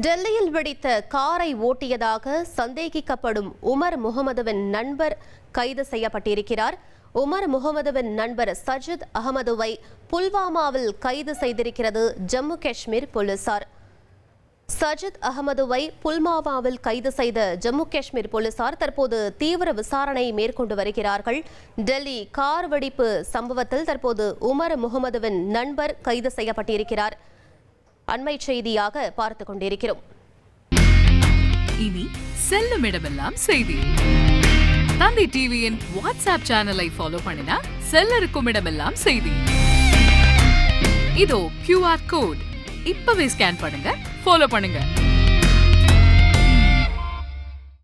டெல்லியில் வெடித்த காரை ஓட்டியதாக சந்தேகிக்கப்படும் உமர் முகமதுவின் நண்பர் கைது செய்யப்பட்டிருக்கிறார். உமர் முகமதுவின் நண்பர் சஜித் அகமதுவை புல்வாமாவில் கைது செய்திருக்கிறது ஜம்மு காஷ்மீர் போலீசார். சஜித் அகமதுவை புல்வாமாவில் கைது செய்த ஜம்மு காஷ்மீர் போலீசார் தற்போது தீவிர விசாரணை மேற்கொண்டு வருகிறார்கள். டெல்லி கார் வெடிப்பு சம்பவத்தில் தற்போது உமர் முகமதுவின் நண்பர் கைது செய்யப்பட்டிருக்கிறார். அண்மை செய்தியாக பார்த்துக் கொண்டிருக்கிறோம். இனி செல்லும் இடமெல்லாம் செய்தி. தந்தி டிவியின் வாட்ஸ்அப் சேனலை ஃபாலோ பண்ணினா செல்ல இருக்கும் இடமெல்லாம் செய்தி. இதோ QR கோட் இப்பவே ஸ்கேன் பண்ணுங்க, ஃபாலோ பண்ணுங்க.